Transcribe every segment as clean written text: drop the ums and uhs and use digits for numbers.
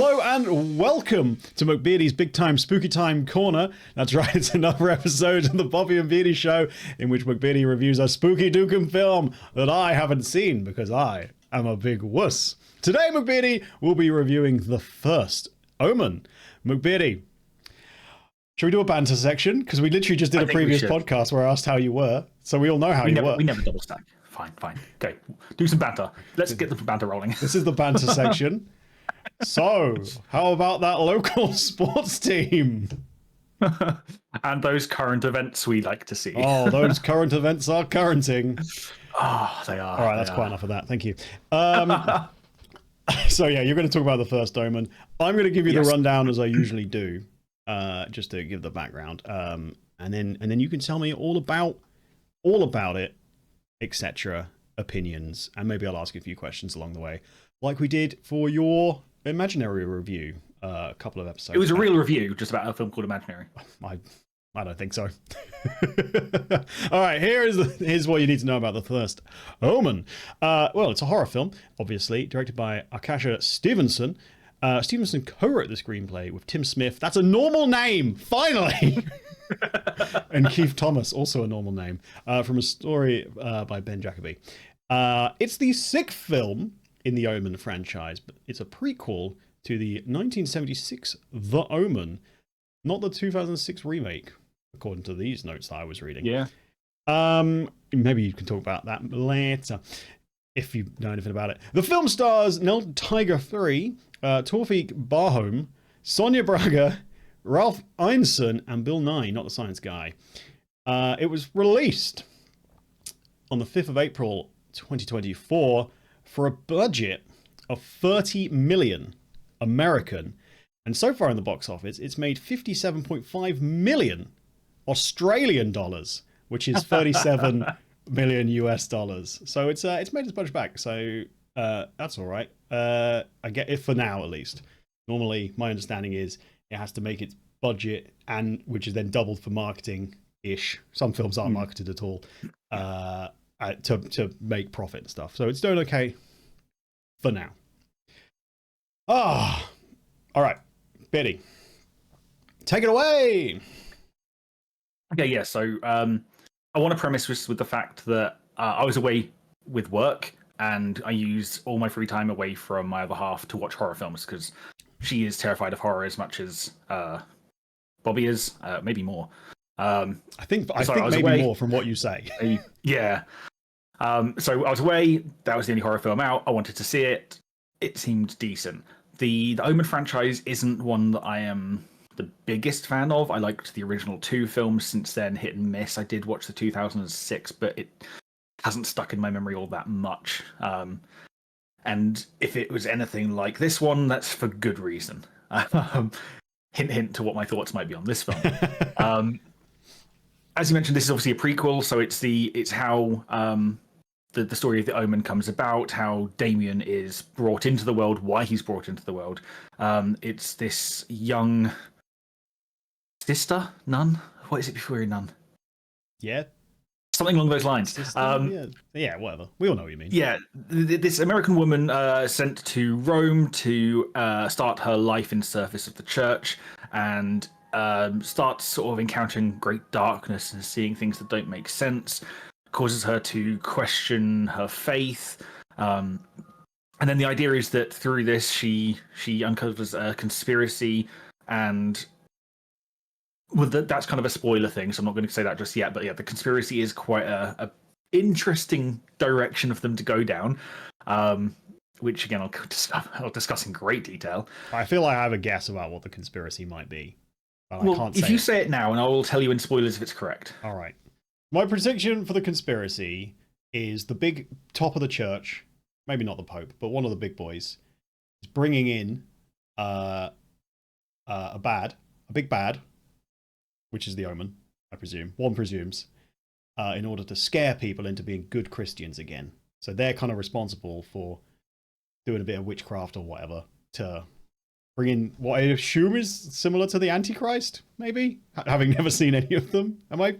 Hello and welcome to McBeardy's Big Time Spooky Time Corner. That's right, it's another episode of the Bobby and Beardy Show in which McBeardy reviews a spooky dookum film that I haven't seen because I am a big wuss. Today, McBeardy will be reviewing The First Omen. McBeardy, should we do a banter section? Because we literally just did a previous podcast where I asked how you were, so we all know how you were. We never double stack. Fine. Okay, do some banter. Let's get the banter rolling. This is the banter section. So, how about that local sports team? And those current events we like to see. Oh, those current events are currenting. Oh, they are. All right, that's quite enough of that. Thank you. So, yeah, you're going to talk about The First Omen. I'm going to give you the rundown as I usually do, just to give the background. And then you can tell me all about it, etc., opinions, and maybe I'll ask you a few questions along the way, like we did for your Imaginary review a couple of episodes. It was a real review, just about a film called Imaginary. I don't think so. All right, here's what you need to know about The First Omen. Well, it's a horror film, obviously, directed by Akasha Stevenson. Stevenson co-wrote the screenplay with Tim Smith. That's a normal name, finally! And Keith Thomas, also a normal name, from a story by Ben Jacoby. It's the sixth film in the Omen franchise, but it's a prequel to the 1976 The Omen, not the 2006 remake, according to these notes that I was reading. Yeah. Maybe you can talk about that later, if you know anything about it. The film stars Nell Tiger 3, Tawfiq Barhom, Sonia Braga, Ralph Ineson, and Bill Nye, not the science guy. It was released on the 5th of April 2024 for a budget of 30 million American, and so far in the box office it's made 57.5 million Australian dollars, which is 37 million US dollars. So it's made its budget back, so that's all right. I get it for now, at least. Normally my understanding is it has to make its budget, and which is then doubled for marketing ish. Some films aren't marketed at all, to make profit and stuff. So it's doing okay for now. All right, Beardy, take it away. Okay, yeah. So I want to premise this with the fact that I was away with work, and I used all my free time away from my other half to watch horror films because she is terrified of horror as much as Bobby is, maybe more. I think maybe away. More from what you say. Yeah. So I was away. That was the only horror film out. I wanted to see it. It seemed decent. The Omen franchise isn't one that I am the biggest fan of. I liked the original two films. Since then, hit and miss. I did watch the 2006, but it hasn't stuck in my memory all that much. And if it was anything like this one, that's for good reason. Hint to what my thoughts might be on this film. As you mentioned, this is obviously a prequel, so it's how the story of the Omen comes about, how Damien is brought into the world, why he's brought into the world. It's this young sister, nun. What is it before a nun? Yeah. Something along those lines. Yeah, whatever. We all know what you mean. Yeah, this American woman sent to Rome to start her life in service of the church, and starts sort of encountering great darkness and seeing things that don't make sense, causes her to question her faith. And then the idea is that through this, she uncovers a conspiracy, and well, that's kind of a spoiler thing, so I'm not going to say that just yet. But yeah, the conspiracy is quite a interesting direction of them to go down, which again I'll discuss in great detail. I feel like I have a guess about what the conspiracy might be. Well, I can't say if you say it now, and I will tell you in spoilers if it's correct. All right. My prediction for the conspiracy is the big top of the church, maybe not the Pope, but one of the big boys, is bringing in a big bad, which is the Omen, I presume. One presumes, in order to scare people into being good Christians again. So they're kind of responsible for doing a bit of witchcraft or whatever to bring in what I assume is similar to the Antichrist, maybe? Having never seen any of them. Am I...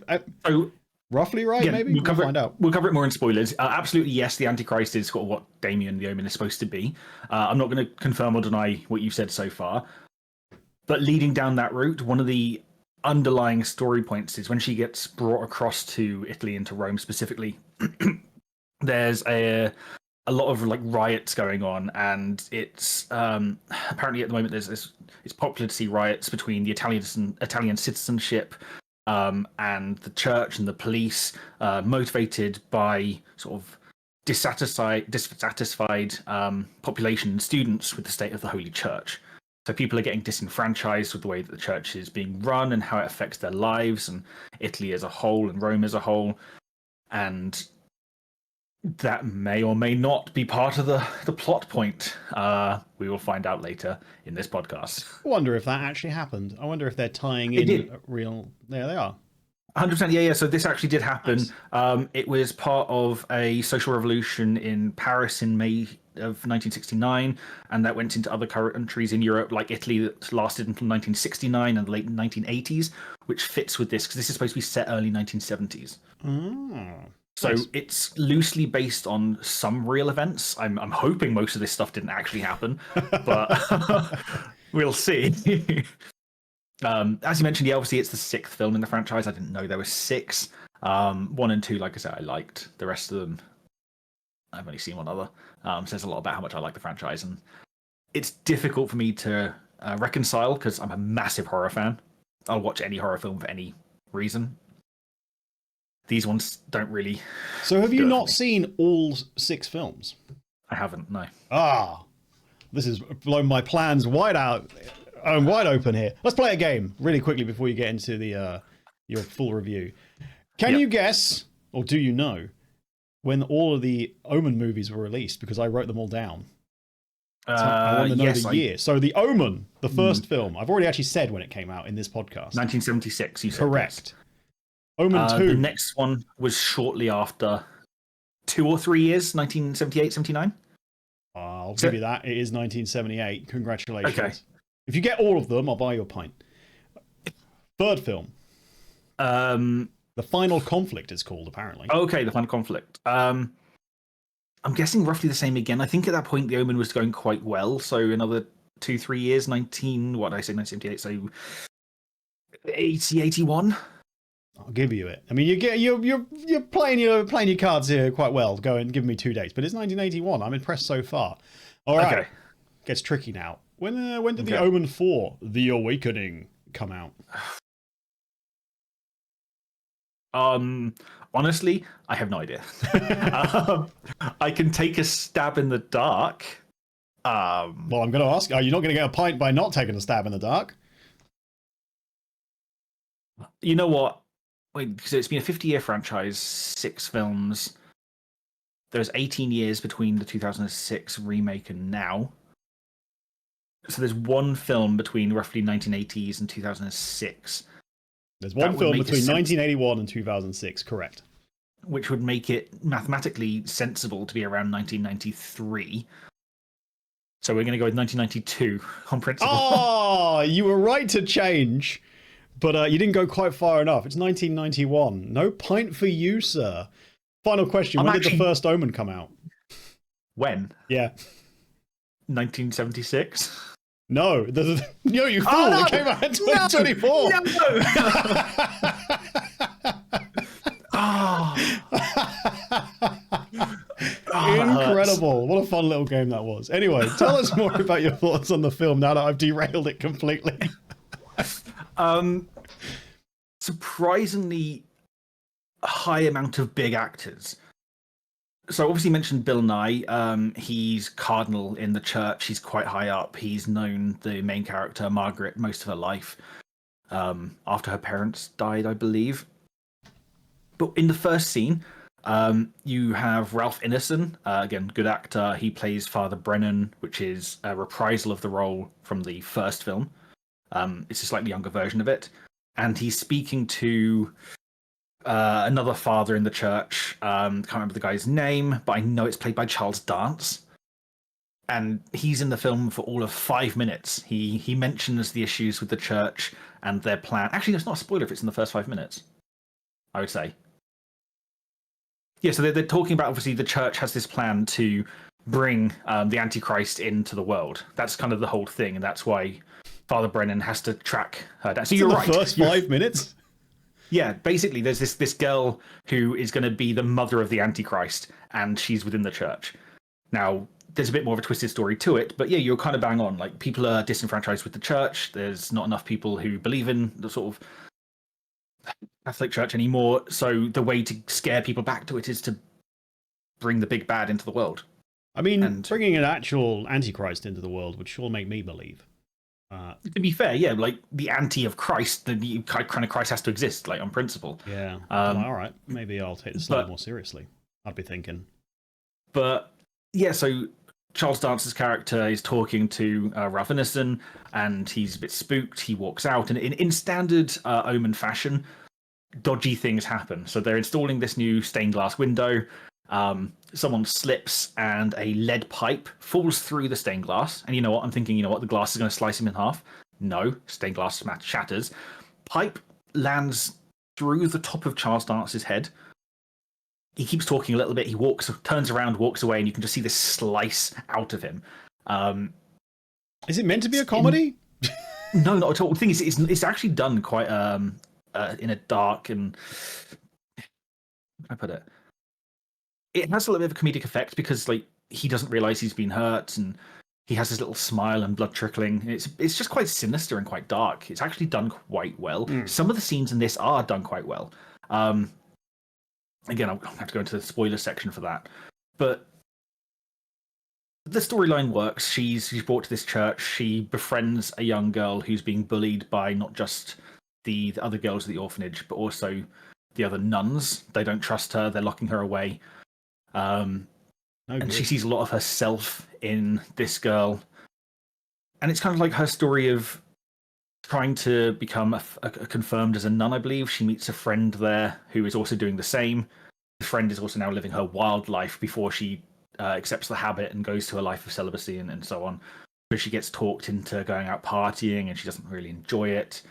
So roughly right. Again, Maybe we'll find out. We'll cover it more in spoilers. Absolutely, yes. The Antichrist is sort of what Damien the Omen is supposed to be. I'm not going to confirm or deny what you've said so far, but leading down that route, one of the underlying story points is when she gets brought across to Italy and to Rome specifically. There's a lot of like riots going on, and it's apparently at the moment it's popular to see riots between the Italian citizenship and the church and the police, motivated by sort of dissatisfied population and students with the state of the Holy Church. So people are getting disenfranchised with the way that the church is being run and how it affects their lives and Italy as a whole and Rome as a whole. And that may or may not be part of the plot point. We will find out later in this podcast. I wonder if that actually happened. I wonder if they're tying in real... There they are. 100%, yeah. So this actually did happen. Nice. It was part of a social revolution in Paris in May of 1969, and that went into other countries in Europe, like Italy, that lasted until 1969 and the late 1980s, which fits with this, because this is supposed to be set early 1970s. So nice. It's loosely based on some real events. I'm hoping most of this stuff didn't actually happen, but we'll see. As you mentioned, yeah, obviously it's the 6th film in the franchise. I didn't know there were 6. 1 and 2, like I said, I liked. The rest of them, I've only seen one other. Says a lot about how much I like the franchise, and it's difficult for me to reconcile because I'm a massive horror fan. I'll watch any horror film for any reason. These ones don't really. So have you not seen all 6 films? I haven't, no. This has blown my plans wide open here. Let's play a game really quickly before you get into the your full review. Can you guess, or do you know, when all of the Omen movies were released? Because I wrote them all down. I want to know the year. So The Omen, the first film, I've already actually said when it came out in this podcast. 1976, you said. Correct. Omen 2. The next one was shortly after, 2 or 3 years, 1978, 79? I'll give you that. It is 1978. Congratulations. Okay. If you get all of them, I'll buy you a pint. Third film. The Final Conflict is called, apparently. Okay, The Final Conflict. I'm guessing roughly the same again. I think at that point The Omen was going quite well, so another 2-3 years, 1978, so 80, 81? I'll give you it. I mean, you're playing your cards here quite well. Go and give me 2 dates, but it's 1981. I'm impressed so far. All right, okay. Gets tricky now. When did The Omen 4, The Awakening, come out? Honestly, I have no idea. I can take a stab in the dark. Well, I'm going to ask, are you not going to get a pint by not taking a stab in the dark? You know what? Wait, so it's been a 50-year franchise, 6 films. There's 18 years between the 2006 remake and now. So there's one film between roughly 1980s and 2006. There's one film between 1981 and 2006, correct. Which would make it mathematically sensible to be around 1993. So we're going to go with 1992 on principle. Oh, you were right to change, but you didn't go quite far enough. It's 1991. No pint for you, sir. Final question. When did the first Omen come out? When? Yeah. 1976? No, no, you fool! Oh, no! It came out in 2024. No! Incredible! What a fun little game that was. Anyway, tell us more about your thoughts on the film now that I've derailed it completely. Surprisingly high amount of big actors. So obviously mentioned Bill Nye. He's cardinal in the church. He's quite high up. He's known the main character, Margaret, most of her life. After her parents died, I believe. But in the first scene, you have Ralph Ineson. Again, good actor. He plays Father Brennan, which is a reprisal of the role from the first film. It's a slightly younger version of it. And he's speaking to another father in the church. Can't remember the guy's name, but I know it's played by Charles Dance. And he's in the film for all of 5 minutes. He mentions the issues with the church and their plan. Actually, it's not a spoiler if it's in the first 5 minutes, I would say. Yeah, so they're talking about, obviously the church has this plan to bring the Antichrist into the world. That's kind of the whole thing, and that's why Father Brennan has to track her down. So you're right. The first 5 minutes. Yeah, basically, there's this girl who is going to be the mother of the Antichrist, and she's within the church. Now, there's a bit more of a twisted story to it, but yeah, you're kind of bang on. Like, people are disenfranchised with the church. There's not enough people who believe in the sort of Catholic Church anymore. So the way to scare people back to it is to bring the big bad into the world. I mean, bringing an actual Antichrist into the world would sure make me believe. To be fair, yeah, like the anti of Christ, the kind of Christ has to exist, like on principle. Yeah. All right, maybe I'll take this a little more seriously. I'd be thinking. But yeah, so Charles Dance's character is talking to Ralph Ineson, and he's a bit spooked. He walks out, and in standard Omen fashion, dodgy things happen. So they're installing this new stained glass window. Someone slips and a lead pipe falls through the stained glass. And you know what? I'm thinking, the glass is going to slice him in half. No, stained glass shatters. Pipe lands through the top of Charles Dance's head. He keeps talking a little bit. He turns around, walks away, and you can just see this slice out of him. Is it meant to be a comedy? No, not at all. The thing is, it's actually done quite in a dark and... how can I put it? It has a little bit of a comedic effect because, like, he doesn't realize he's been hurt, and he has this little smile and blood trickling. It's just quite sinister and quite dark. It's actually done quite well. Some of the scenes in this are done quite well. Again, I'll have to go into the spoiler section for that. But the storyline works. She's brought to this church. She befriends a young girl who's being bullied by not just the other girls at the orphanage, but also the other nuns. They don't trust her. They're locking her away. And she sees a lot of herself in this girl. And it's kind of like her story of trying to become confirmed as a nun, I believe. She meets a friend there who is also doing the same. The friend is also now living her wild life before she accepts the habit and goes to a life of celibacy and so on. But she gets talked into going out partying, and she doesn't really enjoy it.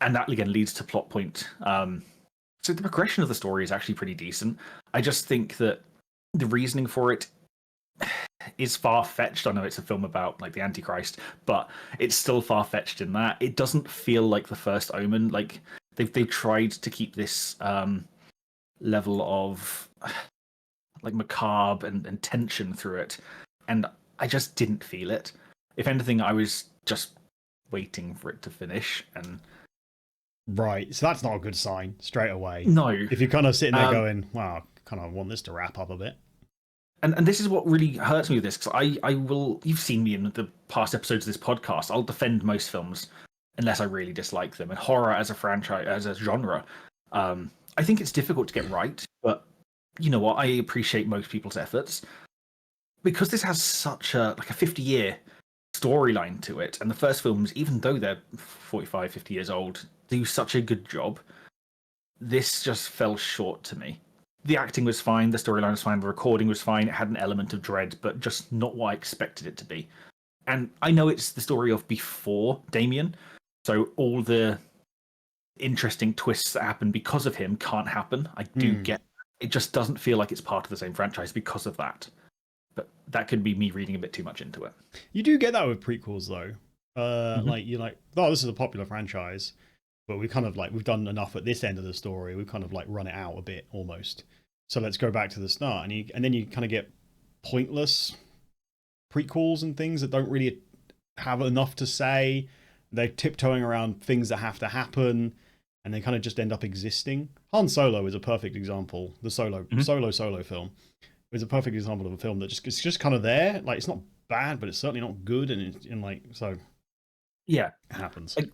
And that, again, leads to plot point. So the progression of the story is actually pretty decent. I just think that the reasoning for it is far-fetched. I know it's a film about, like, the Antichrist, but it's still far-fetched in that it doesn't feel like the first Omen. Like, they've tried to keep this level of, like, macabre and tension through it, and I just didn't feel it. If anything, I was just waiting for it to finish. And right, so that's not a good sign straight away. No. If you're kind of sitting there going, wow, kind of want this to wrap up a bit. And this is what really hurts me with this, because I will... You've seen me in the past episodes of this podcast. I'll defend most films unless I really dislike them. And horror as a franchise, as a genre, I think it's difficult to get right. But you know what? I appreciate most people's efforts. Because this has such a 50-year storyline to it. And the first films, even though they're 45, 50 years old, do such a good job. This just fell short to me. The acting was fine, the storyline was fine, the recording was fine, it had an element of dread, but just not what I expected it to be. And I know it's the story of before Damien, so all the interesting twists that happen because of him can't happen. I do get it, just doesn't feel like it's part of the same franchise because of that. But that could be me reading a bit too much into it. You do get that with prequels, though. Like, you're like, oh, this is a popular franchise, but we've done enough at this end of the story. We've kind of like run it out a bit almost. So let's go back to the start. And then you kind of get pointless prequels and things that don't really have enough to say. They're tiptoeing around things that have to happen, and they kind of just end up existing. Han Solo is a perfect example. The solo film is a perfect example of a film that it's just kind of there. Like, it's not bad, but it's certainly not good. Yeah, it happens. Like,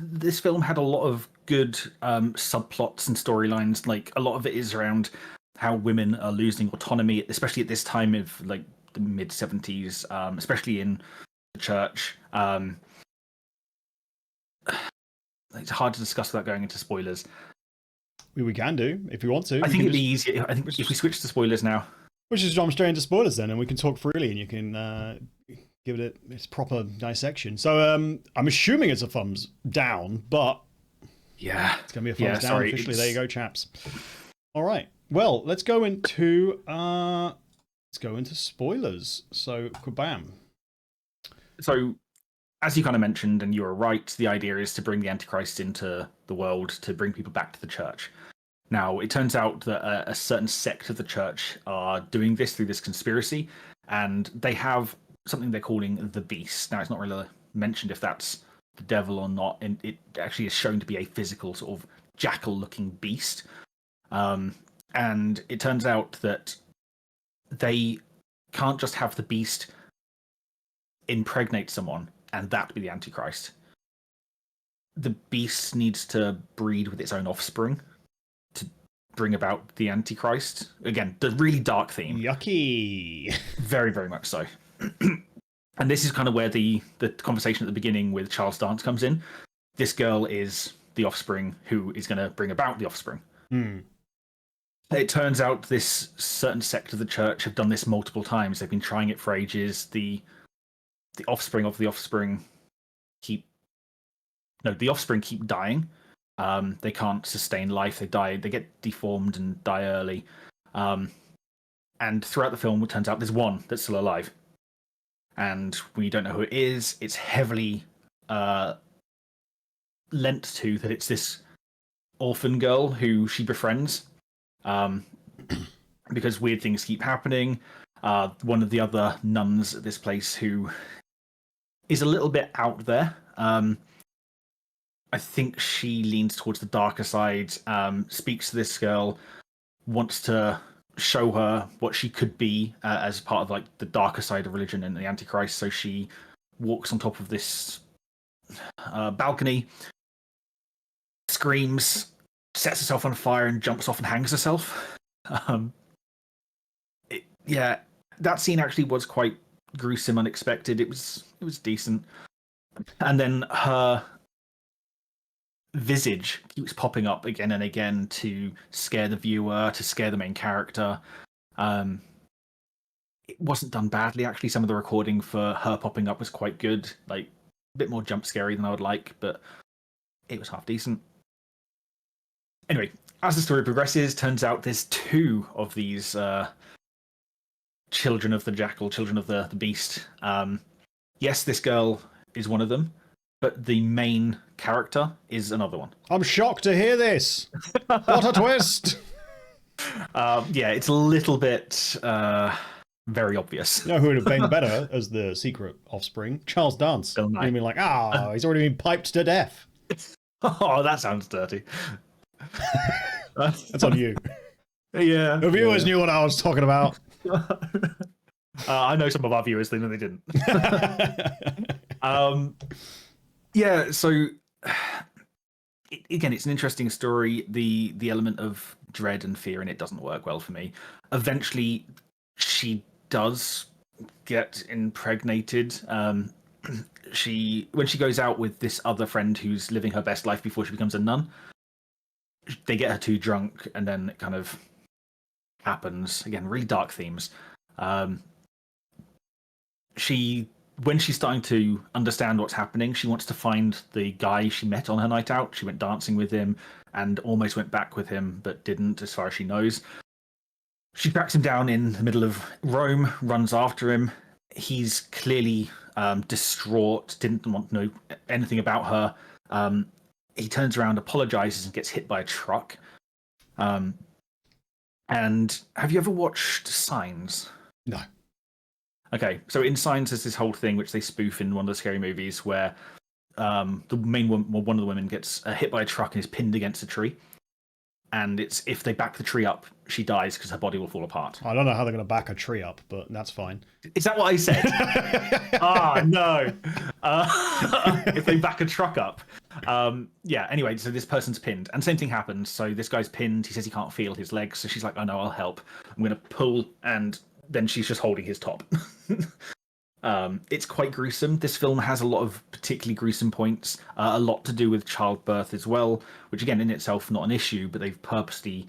this film had a lot of good subplots and storylines. Like, a lot of it is around how women are losing autonomy, especially at this time of like the mid 70s, especially in the church. It's hard to discuss without going into spoilers. We can do if you want to. I think it'd be easier. I think if we switch to spoilers now. We'll just jump straight into spoilers then, and we can talk freely, and you can give it its proper dissection. So I'm assuming it's a thumbs down, but yeah, it's going to be a thumbs down officially. There you go, chaps. All right. Well, let's go into spoilers. So, kabam. So, as you kind of mentioned, and you were right, the idea is to bring the Antichrist into the world to bring people back to the church. Now, it turns out that a certain sect of the church are doing this through this conspiracy, and they have something they're calling the beast. Now, it's not really mentioned if that's the devil or not, and it actually is shown to be a physical sort of jackal-looking beast. And it turns out that they can't just have the beast impregnate someone and that be the Antichrist. The beast needs to breed with its own offspring to bring about the Antichrist. Again, the really dark theme. Yucky. Very, very much so. And this is kind of where the conversation at the beginning with Charles Dance comes in. This girl is the offspring who is going to bring about the offspring. It turns out this certain sect of the church have done this multiple times. They've been trying it for ages. The offspring of the offspring keep dying. They can't sustain life. They die. They get deformed and die early. And throughout the film, it turns out there's one that's still alive. And we don't know who it is. It's heavily lent to that it's this orphan girl who she befriends. Because weird things keep happening. One of the other nuns at this place who is a little bit out there. I think she leans towards the darker side, speaks to this girl, wants to show her what she could be as part of like the darker side of religion and the Antichrist. So she walks on top of this balcony, screams, sets herself on fire, and jumps off and hangs herself. That scene actually was quite gruesome, unexpected. It was decent. And then her visage keeps popping up again and again to scare the viewer, to scare the main character. It wasn't done badly, actually. Some of the recording for her popping up was quite good, like a bit more jump scary than I would like, but it was half decent. Anyway, as the story progresses, turns out there's two of these children of the jackal, children of the beast. Yes, this girl is one of them, but the main character is another one. I'm shocked to hear this. What a twist! It's a little bit very obvious. You know who would have been better as the secret offspring? Charles Dance. You'd be like, he's already been piped to death. Oh, that sounds dirty. That's on you. Yeah. The viewers knew what I was talking about. I know some of our viewers, they know they didn't. So again, it's an interesting story. The element of dread and fear in it doesn't work well for me. Eventually, she does get impregnated. When she goes out with this other friend who's living her best life before she becomes a nun, they get her too drunk, and then it kind of happens. Again, really dark themes. When she's starting to understand what's happening, she wants to find the guy she met on her night out. She went dancing with him and almost went back with him, but didn't, as far as she knows. She tracks him down in the middle of Rome, runs after him. He's clearly distraught, didn't want to know anything about her. He turns around, apologizes, and gets hit by a truck. And have you ever watched Signs? No. Okay, so in Signs, there's this whole thing which they spoof in one of the scary movies where one of the women gets hit by a truck and is pinned against a tree. And it's if they back the tree up, she dies because her body will fall apart. I don't know how they're going to back a tree up, but that's fine. Is that what I said? No. If they back a truck up. Anyway, so this person's pinned. And same thing happens. So this guy's pinned. He says he can't feel his legs. So she's like, oh no, I'll help. I'm going to pull. And then she's just holding his top. It's quite gruesome. This film has a lot of particularly gruesome points, a lot to do with childbirth as well, which again in itself not an issue, but they've purposely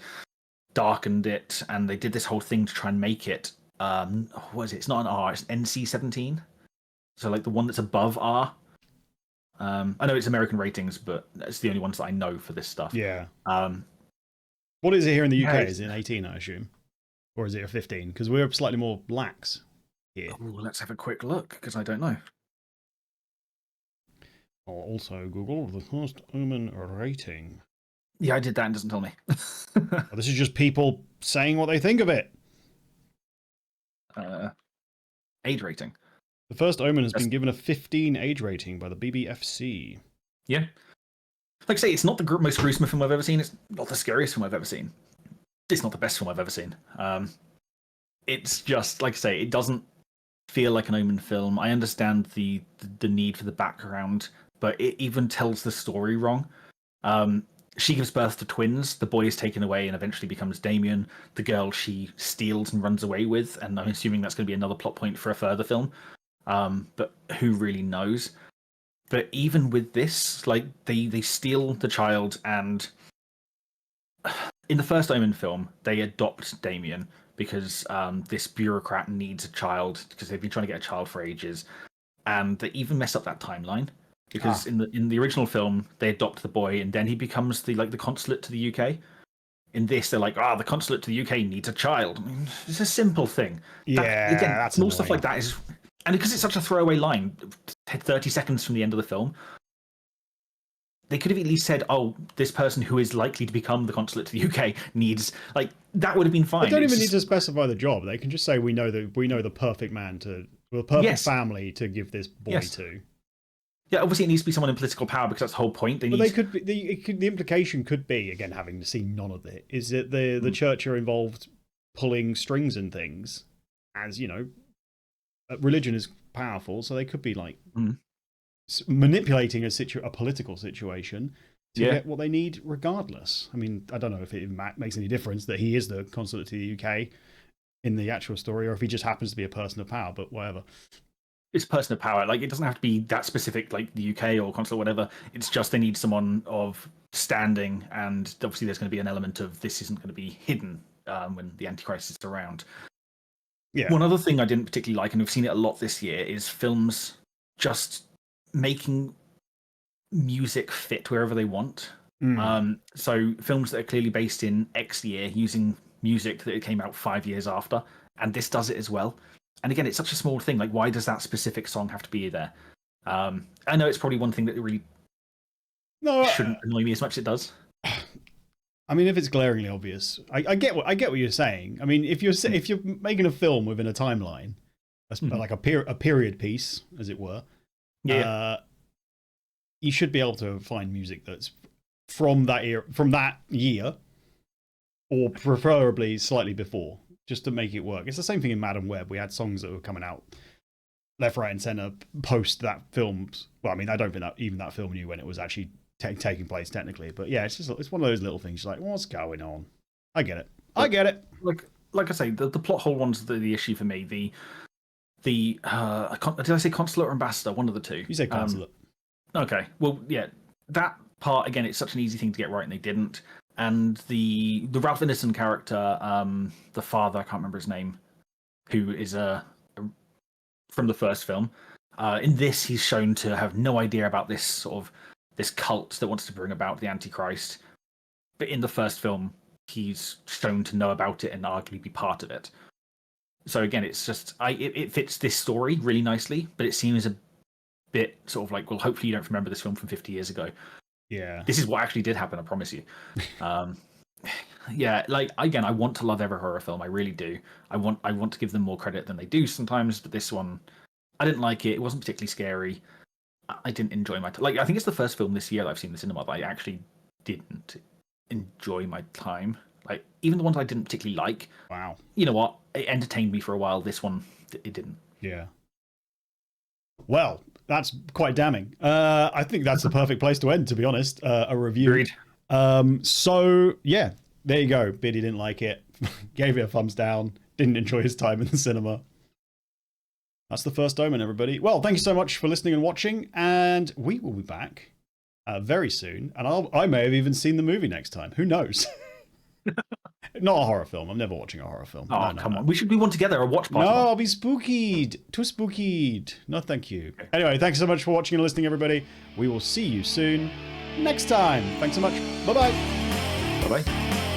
darkened it, and they did this whole thing to try and make it what is it? It's not an R, it's NC-17. So like the one that's above R. I know it's American ratings, but it's the only ones that I know for this stuff. Yeah. What is it here in the UK? Yeah, Is it an 18, I assume? Or is it a 15? Because we're slightly more lax here. Ooh, let's have a quick look, because I don't know. I'll also Google the First Omen rating. Yeah, I did that and it doesn't tell me. Well, this is just people saying what they think of it. Age rating. The First Omen has been given a 15 age rating by the BBFC. Yeah. Like I say, it's not the most gruesome film I've ever seen. It's not the scariest film I've ever seen. It's not the best film I've ever seen. It's just, like I say, it doesn't feel like an Omen film. I understand the need for the background, but it even tells the story wrong. She gives birth to twins. The boy is taken away and eventually becomes Damien. The girl she steals and runs away with, and I'm assuming that's going to be another plot point for a further film. But who really knows? But even with this, like they steal the child, and in the first Omen film, they adopt Damien because this bureaucrat needs a child because they've been trying to get a child for ages, and they even mess up that timeline. Because in the original film, they adopt the boy, and then he becomes the consulate to the UK. In this, they're like, the consulate to the UK needs a child. I mean, it's a simple thing. Yeah, that's small annoying. stuff like that is, and because it's such a throwaway line, 30 seconds from the end of the film, they could have at least said, "Oh, this person who is likely to become the consulate to the UK needs," like that would have been fine. They don't even need to specify the job. They can just say, "We know the perfect man the perfect family to give this boy to." Yeah, obviously it needs to be someone in political power because that's the whole point. But they could be, the implication could be, again, having seen none of it, is that the church are involved pulling strings and things, as you know, religion is powerful, so they could be like manipulating a political situation to get what they need, regardless. I mean, I don't know if it makes any difference that he is the consulate to the UK in the actual story, or if he just happens to be a person of power. But whatever. It's person of power. Like, it doesn't have to be that specific, like the UK or consulate, whatever. It's just they need someone of standing, and obviously there's going to be an element of this isn't going to be hidden when the Antichrist is around. Yeah. One other thing I didn't particularly like, and we've seen it a lot this year, is films just making music fit wherever they want. So films that are clearly based in X year using music that came out 5 years after, and this does it as well. And again, it's such a small thing. Like, why does that specific song have to be there? I know it's probably one thing that really shouldn't annoy me as much as it does. I mean, if it's glaringly obvious, I get what you're saying. I mean, if you're making a film within a timeline, like a period piece, as it were, you should be able to find music that's from that era, from that year, or preferably slightly before, just to make it work. It's the same thing in Madam Web. We had songs that were coming out left, right, and center post that film. Well, I mean, I don't think that even that film knew when it was actually taking place technically. But yeah, it's one of those little things. You're like, what's going on? I get it. Like I say, the plot hole one's the issue for me. Did I say consulate or ambassador? One of the two. You say consulate. Okay. Well, yeah, that part again. It's such an easy thing to get right, and they didn't. And the Ralph Ineson character, the father, I can't remember his name, who is from the first film. In this, he's shown to have no idea about this cult that wants to bring about the Antichrist. But in the first film, he's shown to know about it and arguably be part of it. So again, it's just it fits this story really nicely, but it seems a bit sort of like, well, hopefully you don't remember this film from 50 years ago. Yeah, this is what actually did happen. I promise you. Yeah, like again, I want to love every horror film. I really do. I want to give them more credit than they do sometimes. But this one, I didn't like it. It wasn't particularly scary. I didn't enjoy my time. Like, I think it's the first film this year that I've seen in the cinema that I actually didn't enjoy my time. Like, even the ones I didn't particularly like. Wow. You know what? It entertained me for a while. This one, it didn't. Yeah. Well, that's quite damning. I think that's the perfect place to end, to be honest. A review. Agreed. So, yeah, there you go. Beardy didn't like it. Gave it a thumbs down. Didn't enjoy his time in the cinema. That's the First Omen, everybody. Well, thank you so much for listening and watching. And we will be back very soon. And I may have even seen the movie next time. Who knows? Not a horror film. I'm never watching a horror film. Oh, no, come on. We should do one together, a watch party. No, I'll be spookied. Too spookied. No, thank you. Okay. Anyway, thanks so much for watching and listening, everybody. We will see you soon next time. Thanks so much. Bye-bye. Bye-bye.